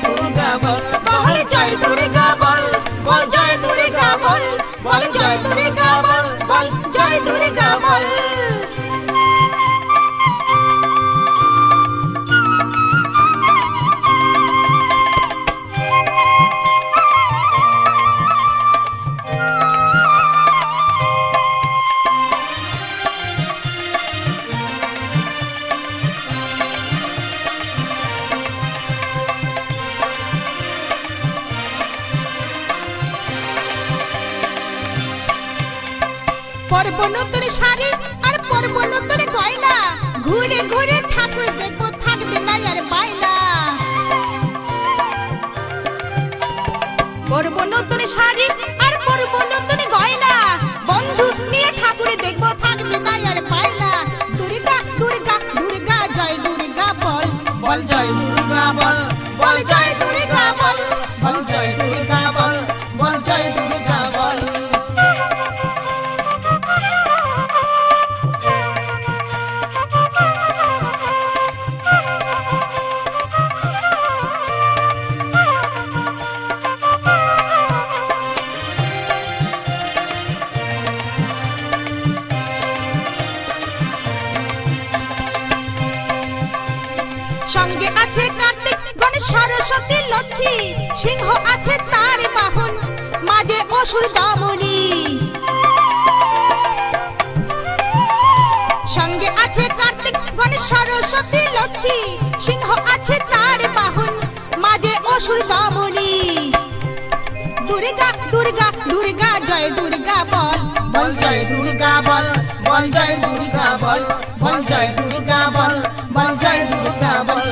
দুর্গা বল, বল জয় দুর্গা বল, বল জয় দুর্গা বল, বল জয় দুর্গা বল, বল জয় দুর্গা বল। পরব নতুন শাড়ি আর পরব নতুন গয়না, ঘুরে ঘুরে ঠাকুর দেখবো থাকবে না আর বাইনা। পরব নতুন শাড়ি আর পরব নতুন গয়না, বন্ধু নিয়ে ঠাকুর দেখবো থাকবে না আর বাইনা। দুর্গা দুর্গা দুর্গা জয় দুর্গা বল, বল জয় দুর্গা বল, বল জয় দুর্গা বল, বল জয় দুর্গা বল, বল জয় দুর্গা বল। সঙ্গে আছে কার্তিক গণেশ সরস্বতী লক্ষ্মী, সিংহ আছে তার বাহন, মাঝে অসুর দমনী। সঙ্গে আছে কার্তিক গণেশ সরস্বতী লক্ষ্মী, সিংহ আছে তার বাহন, মাঝে অসুর দমনী। দুর্গা দুর্গা দুর্গা জয় দুর্গা বল, বল জয় দুর্গা বল, বল জয় দুর্গা বল, বল জয় দুর্গা বল, বল জয় দুর্গা বল।